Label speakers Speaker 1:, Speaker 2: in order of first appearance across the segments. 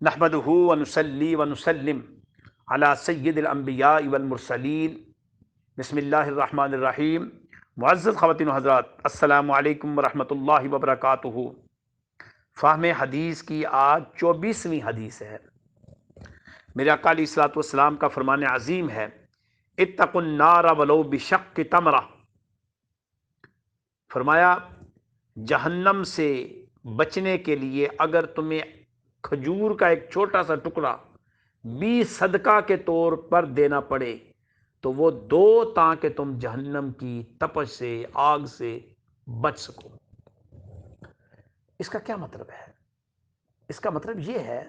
Speaker 1: نحمدہ ونصلی ونسلم علی سید الانبیاء والمرسلین بسم اللہ الرحمن الرحیم۔ معزز خواتین و حضرات، السلام علیکم ورحمۃ اللہ وبرکاتہ۔ فہم حدیث کی آج 24ویں حدیث ہے۔ میرے آقا علیہ الصلوۃ والسلام کا فرمان عظیم ہے، اتقوا النار ولو بشق تمرہ۔ فرمایا جہنم سے بچنے کے لیے اگر تمہیں کھجور کا ایک چھوٹا سا ٹکڑا بھی صدقہ کے طور پر دینا پڑے تو وہ دو تاکہ تم جہنم کی تپش سے، آگ سے بچ سکو۔ اس کا کیا مطلب ہے؟ اس کا مطلب یہ ہے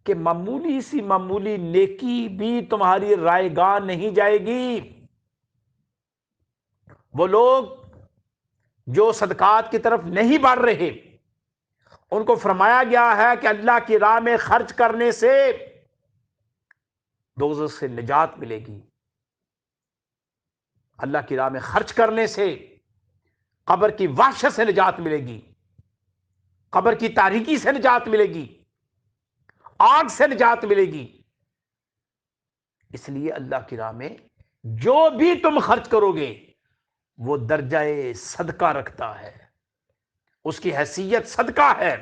Speaker 1: کہ معمولی سی معمولی نیکی بھی تمہاری رائے گاہ نہیں جائے گی۔ وہ لوگ جو صدقات کی طرف نہیں بڑھ رہے، ان کو فرمایا گیا ہے کہ اللہ کی راہ میں خرچ کرنے سے دوزخ سے نجات ملے گی، اللہ کی راہ میں خرچ کرنے سے قبر کی وحشت سے نجات ملے گی، قبر کی تاریکی سے نجات ملے گی، آگ سے نجات ملے گی۔ اس لیے اللہ کی راہ میں جو بھی تم خرچ کرو گے وہ درجہ صدقہ رکھتا ہے، اس کی حیثیت صدقہ ہے،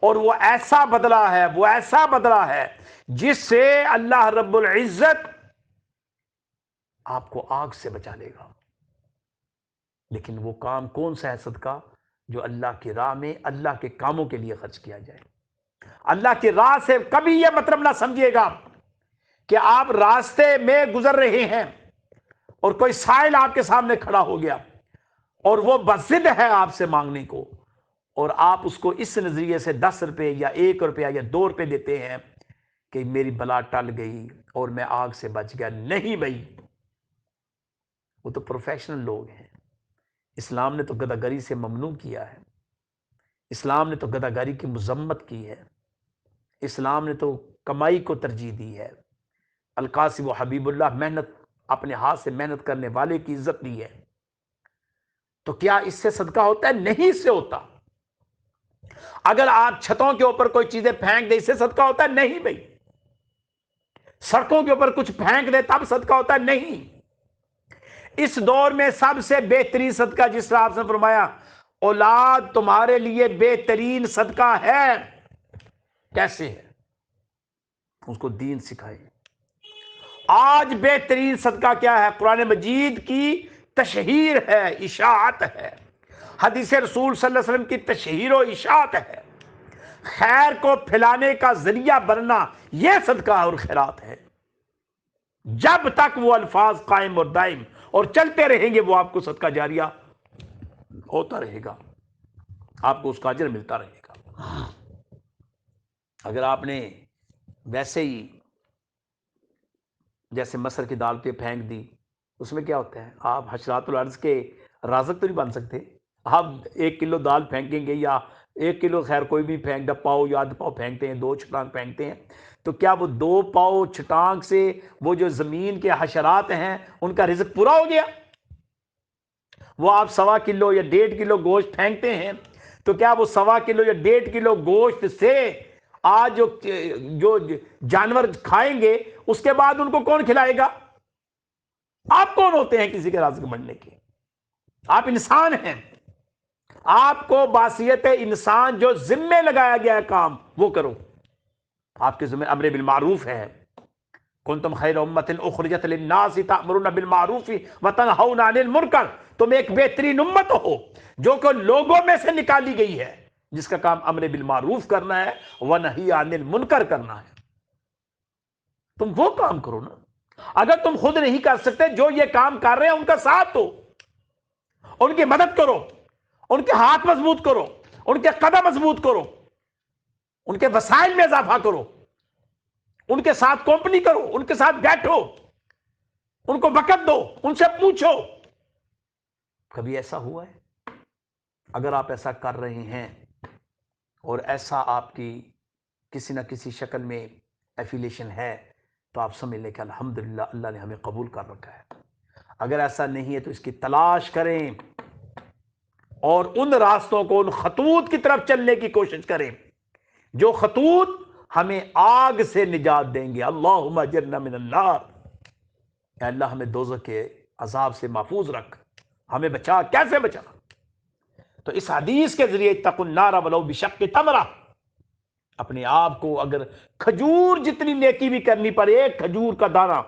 Speaker 1: اور وہ ایسا بدلہ ہے جس سے اللہ رب العزت آپ کو آگ سے بچا لے گا۔ لیکن وہ کام کون سا ہے صدقہ؟ جو اللہ کی راہ میں اللہ کے کاموں کے لیے خرچ کیا جائے۔ اللہ کی راہ سے کبھی یہ مطلب نہ سمجھیے گا کہ آپ راستے میں گزر رہے ہیں اور کوئی سائل آپ کے سامنے کھڑا ہو گیا اور وہ بضد ہے آپ سے مانگنے کو، اور آپ اس کو اس نظریے سے 10 روپے یا 1 روپیہ یا 2 روپے دیتے ہیں کہ میری بلا ٹل گئی اور میں آگ سے بچ گیا۔ نہیں بھائی، وہ تو پروفیشنل لوگ ہیں۔ اسلام نے تو گداگری سے ممنوع کیا ہے، اسلام نے تو گداگری کی مذمت کی ہے، اسلام نے تو کمائی کو ترجیح دی ہے۔ القاسم و حبیب اللہ، محنت، اپنے ہاتھ سے محنت کرنے والے کی عزت دی ہے۔ تو کیا اس سے صدقہ ہوتا ہے؟ نہیں، اس سے ہوتا۔ اگر آپ چھتوں کے اوپر کوئی چیزیں پھینک دیں، اس سے صدقہ ہوتا ہے؟ نہیں بھائی۔ سڑکوں کے اوپر کچھ پھینک دے تب صدقہ ہوتا ہے؟ نہیں۔ اس دور میں سب سے بہترین صدقہ، جس طرح آپ نے فرمایا اولاد تمہارے لیے بہترین صدقہ ہے۔ کیسے ہے؟ اس کو دین سکھائے۔ آج بہترین صدقہ کیا ہے؟ قرآن مجید کی تشہیر ہے، اشاعت ہے، حدیث رسول صلی اللہ علیہ وسلم کی تشہیر و اشاعت ہے، خیر کو پھیلانے کا ذریعہ بننا، یہ صدقہ اور خیرات ہے۔ جب تک وہ الفاظ قائم اور دائم اور چلتے رہیں گے، وہ آپ کو صدقہ جاریہ ہوتا رہے گا، آپ کو اس کا اجر ملتا رہے گا۔ اگر آپ نے ویسے ہی جیسے مسر کی دال پہ پھینک دی، اس میں کیا ہوتا ہے؟ آپ حشرات الارض کے رازق تو نہیں بن سکتے۔ آپ 1 کلو دال پھینکیں گے یا 1 کلو، خیر کوئی بھی پھینک، 1 پاؤ یا 1 پاؤ پھینکتے ہیں، 2 چھٹانگ پھینکتے ہیں، تو کیا وہ 2 پاؤ چھٹانگ سے وہ جو زمین کے حشرات ہیں ان کا رزق پورا ہو گیا؟ وہ آپ 1.25 کلو یا 1.5 کلو گوشت پھینکتے ہیں، تو کیا وہ 1.25 کلو یا 1.5 کلو گوشت سے آج جو جانور کھائیں گے، اس کے بعد ان کو کون کھلائے گا؟ آپ کون ہوتے ہیں کسی کے رازق بننے کے؟ آپ انسان ہیں۔ آپ کو باصیت انسان جو ذمے لگایا گیا ہے کام، وہ کرو۔ آپ کے ذمہ امر بالمعروف ہے۔ کنتم خیر امۃ اخرجت للناس تأمرون بالمعروف وتنہون عن المنکر۔ تم ایک بہترین امت ہو جو کہ لوگوں میں سے نکالی گئی ہے، جس کا کام امر بالمعروف کرنا ہے، ونہی عن المنکر کرنا ہے۔ تم وہ کام کرو نا۔ اگر تم خود نہیں کر سکتے، جو یہ کام کر رہے ہیں ان کا ساتھ دو، ان کی مدد کرو، ان کے ہاتھ مضبوط کرو، ان کے قدم مضبوط کرو، ان کے وسائل میں اضافہ کرو، ان کے ساتھ کمپنی کرو، ان کے ساتھ بیٹھو، ان کو وقت دو، ان سے پوچھو۔ کبھی ایسا ہوا ہے؟ اگر آپ ایسا کر رہے ہیں اور ایسا آپ کی کسی نہ کسی شکل میں ایفیلیشن ہے، تو آپ سمجھ لیں کہ الحمدللہ اللہ نے ہمیں قبول کر رکھا ہے۔ اگر ایسا نہیں ہے تو اس کی تلاش کریں اور ان راستوں کو، ان خطوط کی طرف چلنے کی کوشش کریں جو خطوط ہمیں آگ سے نجات دیں گے. اللہم اجرنا من النار، اے اللہ ہمیں دوزخ کے عذاب سے محفوظ رکھ، ہمیں بچا. کیسے بچا؟ تو اس حدیث کے ذریعے اتقوا النار ولو بشق تمرہ، اپنے آپ کو اگر کھجور جتنی نیکی بھی کرنی پڑے، ایک کھجور کا دانہ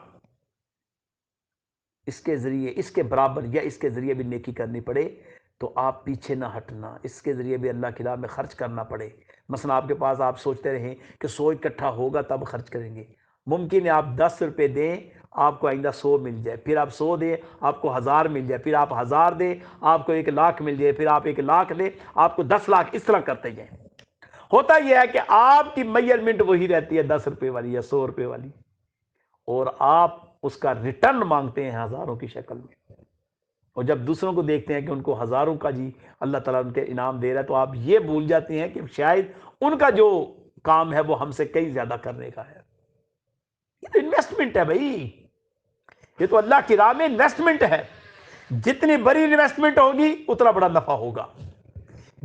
Speaker 1: اس کے ذریعے، اس کے برابر یا اس کے ذریعے بھی نیکی کرنی پڑے تو آپ پیچھے نہ ہٹنا. اس کے ذریعے بھی اللہ کی راہ میں خرچ کرنا پڑے. مثلا آپ کے پاس، آپ سوچتے رہیں کہ 100 اکٹھا ہوگا تب خرچ کریں گے. ممکن ہے آپ 10 روپے دیں، آپ کو آئندہ 100 مل جائے، پھر آپ 100 دیں آپ کو 1000 مل جائے، پھر آپ 1000 دیں آپ کو 1,00,000 مل جائے، پھر آپ 1,00,000 دیں آپ کو 10 لاکھ، اس طرح کرتے جائیں. ہوتا یہ ہے کہ آپ کی میجرمنٹ وہی رہتی ہے 10 روپے والی یا 100 روپے والی، اور آپ اس کا ریٹرن مانگتے ہیں ہزاروں کی شکل میں. اور جب دوسروں کو دیکھتے ہیں کہ ان کو ہزاروں کا جی اللہ تعالیٰ ان کے انعام دے رہا ہے، تو آپ یہ بھول جاتے ہیں کہ شاید ان کا جو کام ہے وہ ہم سے کئی زیادہ کرنے کا ہے. یہ تو انویسٹمنٹ ہے بھائی، یہ تو اللہ کی راہ میں انویسٹمنٹ ہے. جتنی بڑی انویسٹمنٹ ہوگی اتنا بڑا نفع ہوگا.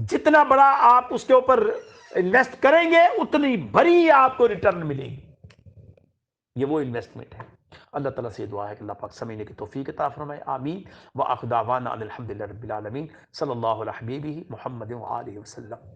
Speaker 1: جتنا بڑا آپ اس کے اوپر انویسٹ کریں گے اتنی بڑی آپ کو ریٹرن ملے گی. یہ وہ انویسٹمنٹ ہے. اللہ تعالیٰ سے دعا ہے کہ اللہ پاک سمجھنے کی توفیق عطا فرمائے. آمین. وآخر دعوانا ان الحمدللہ رب العالمین. صلی اللہ علیہ حبیبہ محمد وآلہ وسلم.